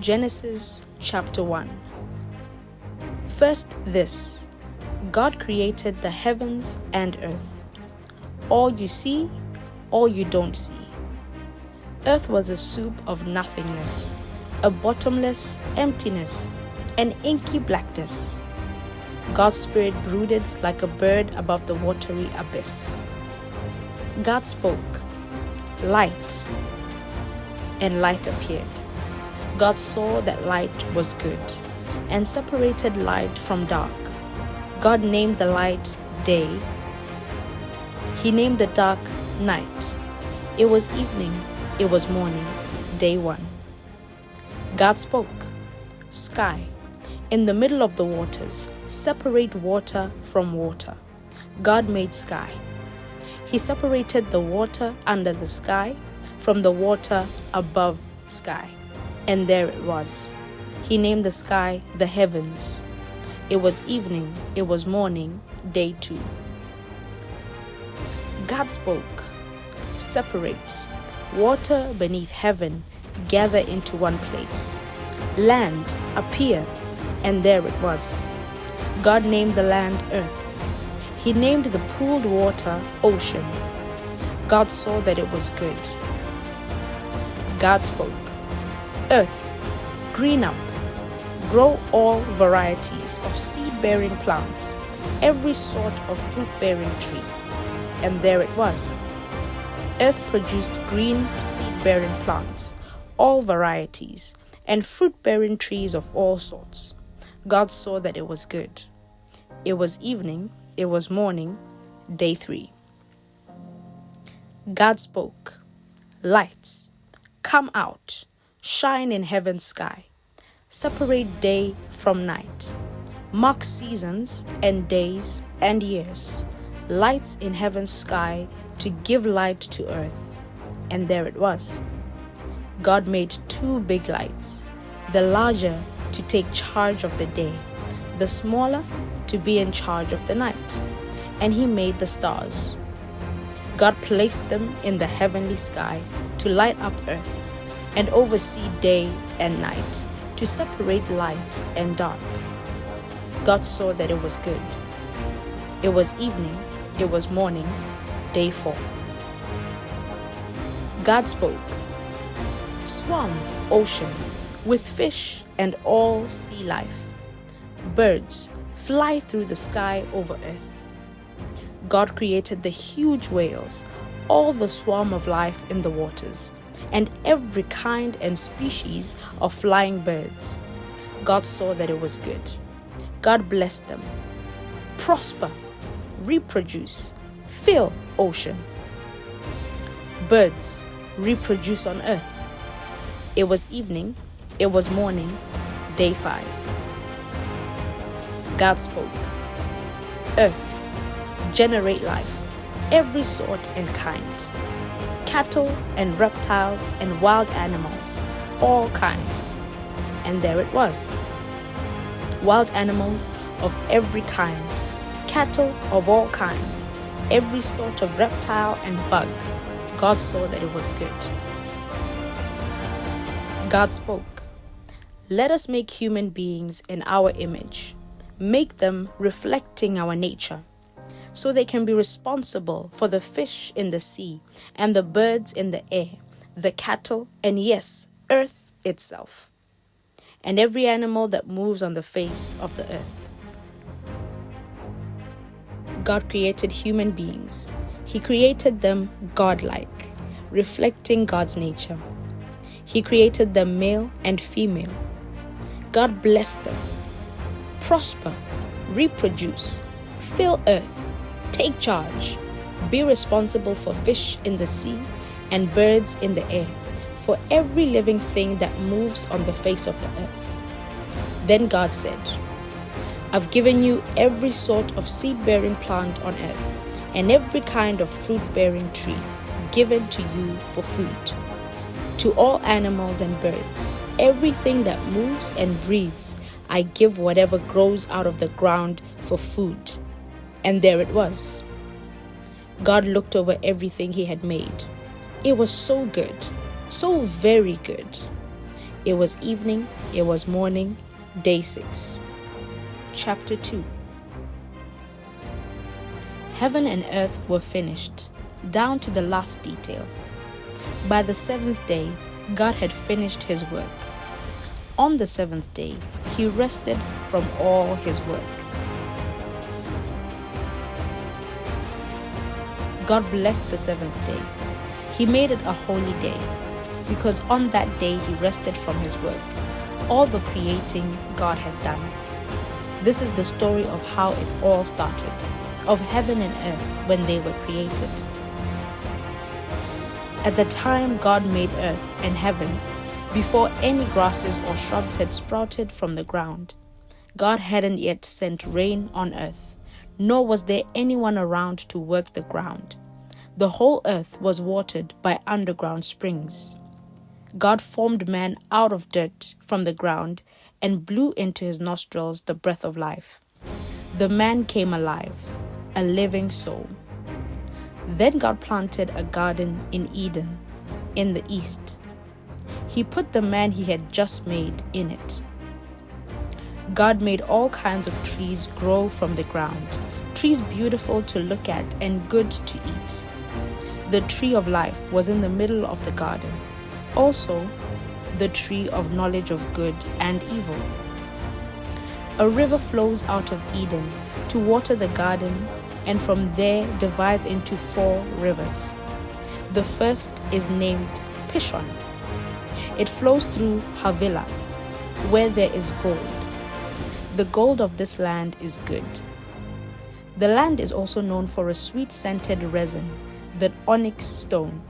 Genesis chapter 1. First this, God created the heavens and earth. All you see, all you don't see. Earth was a soup of nothingness, a bottomless emptiness, an inky blackness. God's spirit brooded like a bird above the watery abyss. God spoke, light, and light appeared. God saw that light was good, and separated light from dark. God named the light day. He named the dark night. It was evening, it was morning, day 1. God spoke, sky, in the middle of the waters, separate water from water. God made sky. He separated the water under the sky from the water above sky. And there it was. He named the sky the heavens. It was evening, it was morning, day 2. God spoke, separate, water beneath heaven, gather into one place. Land, appear, and there it was. God named the land earth. He named the pooled water ocean. God saw that it was good. God spoke, earth, green up, grow all varieties of seed-bearing plants, every sort of fruit-bearing tree. And there it was. Earth produced green seed-bearing plants, all varieties, and fruit-bearing trees of all sorts. God saw that it was good. It was evening, it was morning, day 3. God spoke, lights, come out, shine in heaven's sky, separate day from night, mark seasons and days and years, lights in heaven's sky to give light to earth. And there it was. God made 2 big lights, the larger to take charge of the day, the smaller to be in charge of the night. And he made the stars. God placed them in the heavenly sky to light up earth and oversee day and night, to separate light and dark. God saw that it was good. It was evening, it was morning, day 4. God spoke, swam, ocean, with fish and all sea life. Birds, fly through the sky over earth. God created the huge whales, all the swarm of life in the waters, and every kind and species of flying birds. God saw that it was good. God blessed them. Prosper, reproduce, fill ocean. Birds, reproduce on earth. It was evening, it was morning, day 5. God spoke, earth, generate life, every sort and kind, cattle and reptiles and wild animals, all kinds. And there it was. Wild animals of every kind, cattle of all kinds, every sort of reptile and bug. God saw that it was good. God spoke, let us make human beings in our image, make them reflecting our nature, so they can be responsible for the fish in the sea and the birds in the air, the cattle, and yes, earth itself, and every animal that moves on the face of the earth. God created human beings. He created them godlike, reflecting God's nature. He created them male and female. God blessed them. Prosper, reproduce, fill earth, take charge, be responsible for fish in the sea and birds in the air, for every living thing that moves on the face of the earth. Then God said, I've given you every sort of seed-bearing plant on earth, and every kind of fruit-bearing tree given to you for food. To all animals and birds, everything that moves and breathes, I give whatever grows out of the ground for food. And there it was. God looked over everything he had made. It was so good, so very good. It was evening, it was morning, day 6. Chapter 2. Heaven and earth were finished, down to the last detail. By the 7th day, God had finished his work. On the 7th day, he rested from all his work. God blessed the 7th day. He made it a holy day, because on that day he rested from his work, all the creating God had done. This is the story of how it all started, of heaven and earth when they were created. At the time God made earth and heaven, before any grasses or shrubs had sprouted from the ground, God hadn't yet sent rain on earth, nor was there anyone around to work the ground. The whole earth was watered by underground springs. God formed man out of dirt from the ground and blew into his nostrils the breath of life. The man came alive, a living soul. Then God planted a garden in Eden, in the east. He put the man he had just made in it. God made all kinds of trees grow from the ground, trees beautiful to look at and good to eat. The tree of life was in the middle of the garden, also the tree of knowledge of good and evil. A river flows out of Eden to water the garden, and from there divides into 4 rivers. The first is named Pishon. It flows through Havilah, where there is gold. The gold of this land is good. The land is also known for a sweet-scented resin, the onyx stone.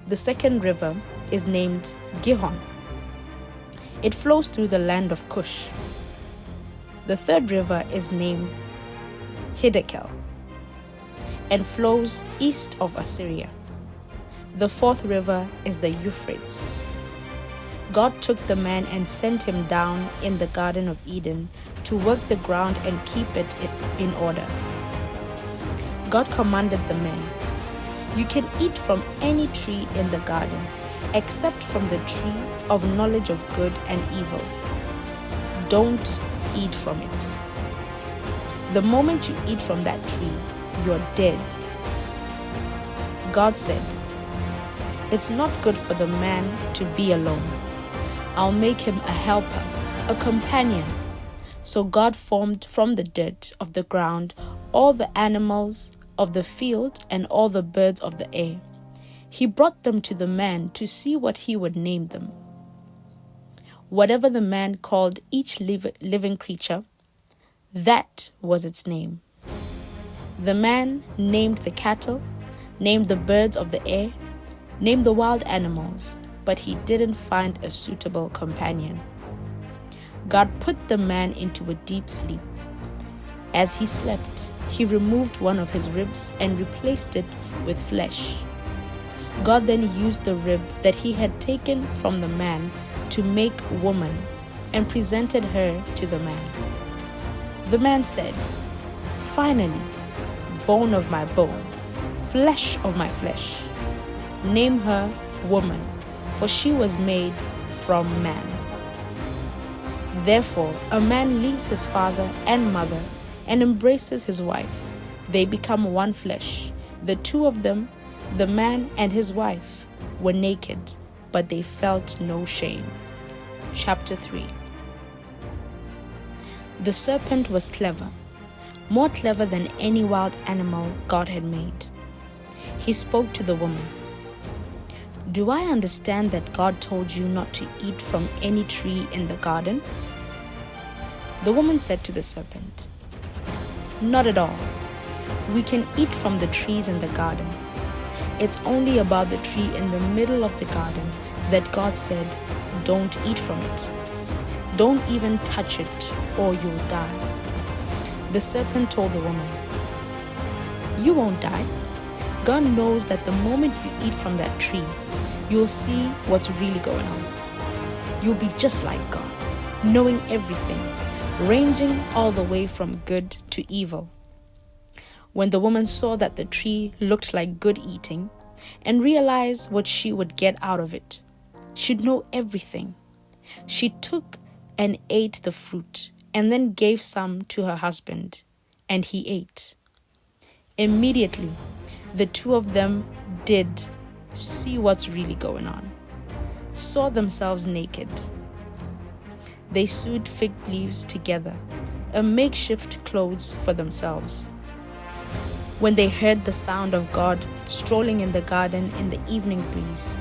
The second river is named Gihon. It flows through the land of Cush. The third river is named Hiddekel and flows east of Assyria. The fourth river is the Euphrates. God took the man and sent him down in the Garden of Eden to work the ground and keep it in order. God commanded the man, "You can eat from any tree in the garden, except from the tree of knowledge of good and evil. Don't eat from it. The moment you eat from that tree, you're dead." God said, "It's not good for the man to be alone. I'll make him a helper, a companion." So God formed from the dirt of the ground all the animals of the field and all the birds of the air. He brought them to the man to see what he would name them. Whatever the man called each living creature, that was its name. The man named the cattle, named the birds of the air, named the wild animals, but he didn't find a suitable companion. God put the man into a deep sleep. As he slept, he removed one of his ribs and replaced it with flesh. God then used the rib that he had taken from the man to make woman and presented her to the man. The man said, "Finally, bone of my bone, flesh of my flesh. Name her woman, for she was made from man." Therefore, a man leaves his father and mother and embraces his wife. They become one flesh. The two of them, the man and his wife, were naked, but they felt no shame. Chapter 3. The serpent was clever, more clever than any wild animal God had made. He spoke to the woman. "Do I understand that God told you not to eat from any tree in the garden?" The woman said to the serpent, "Not at all. We can eat from the trees in the garden. It's only about the tree in the middle of the garden that God said, 'Don't eat from it. Don't even touch it, or you'll die.'" The serpent told the woman, "You won't die. God knows that the moment you eat from that tree, you'll see what's really going on. You'll be just like God, knowing everything, ranging all the way from good to evil." When the woman saw that the tree looked like good eating and realized what she would get out of it, she'd know everything. She took and ate the fruit, and then gave some to her husband, and he ate. Immediately, the two of them did see what's really going on, saw themselves naked. They sewed fig leaves together, a makeshift clothes for themselves. When they heard the sound of God strolling in the garden in the evening breeze,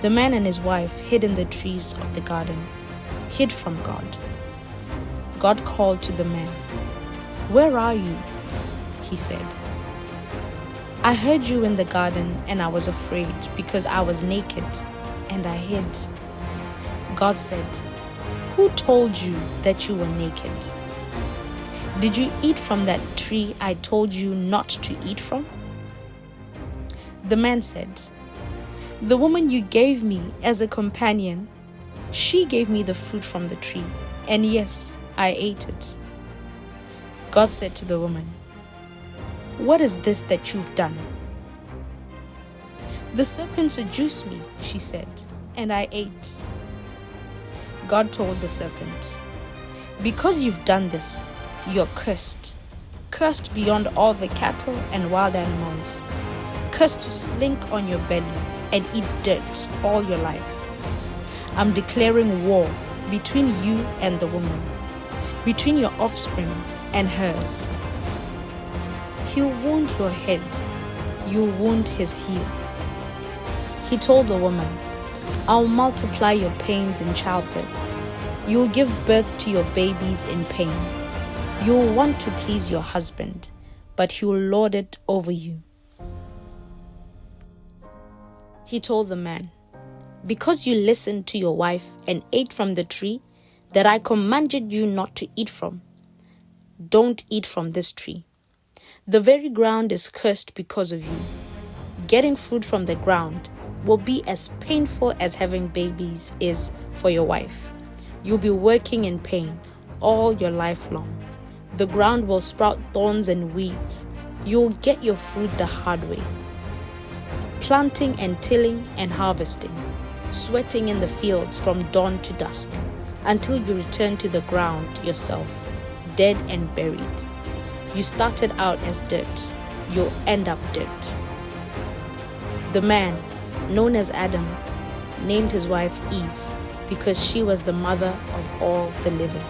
the man and his wife hid in the trees of the garden, hid from God. God called to the man, "Where are you?" He said, "I heard you in the garden, and I was afraid because I was naked, and I hid." God said, "Who told you that you were naked? Did you eat from that tree I told you not to eat from?" The man said, "The woman you gave me as a companion, she gave me the fruit from the tree, and yes, I ate it." God said to the woman, "What is this that you've done?" "The serpent seduced me," she said, "and I ate." God told the serpent, "Because you've done this, you're cursed, cursed beyond all the cattle and wild animals, cursed to slink on your belly and eat dirt all your life. I'm declaring war between you and the woman, between your offspring and hers. He'll wound your head, you'll wound his heel." He told the woman, "I'll multiply your pains in childbirth. You'll give birth to your babies in pain. You'll want to please your husband, but he'll lord it over you." He told the man, "Because you listened to your wife and ate from the tree that I commanded you not to eat from, don't eat from this tree. The very ground is cursed because of you. Getting food from the ground will be as painful as having babies is for your wife. You'll be working in pain all your life long. The ground will sprout thorns and weeds. You'll get your food the hard way. Planting and tilling and harvesting, sweating in the fields from dawn to dusk, until you return to the ground yourself, dead and buried. You started out as dirt. You'll end up dirt." The man, known as Adam, named his wife Eve because she was the mother of all the living.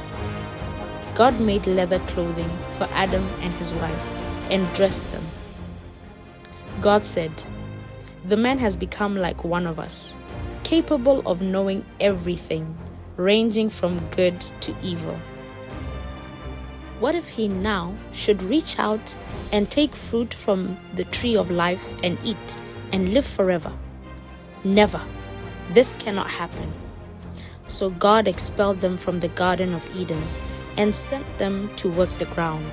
God made leather clothing for Adam and his wife and dressed them. God said, "The man has become like one of us, capable of knowing everything, ranging from good to evil. What if he now should reach out and take fruit from the tree of life and eat and live forever? Never. This cannot happen." So God expelled them from the Garden of Eden and sent them to work the ground,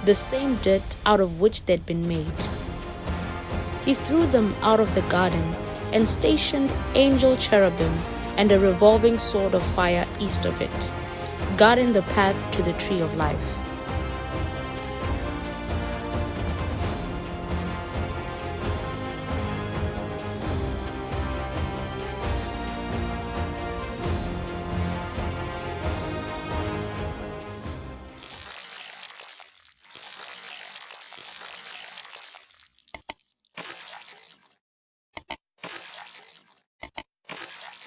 the same dirt out of which they'd been made. He threw them out of the garden and stationed angel cherubim and a revolving sword of fire east of it, guarding the path to the tree of life.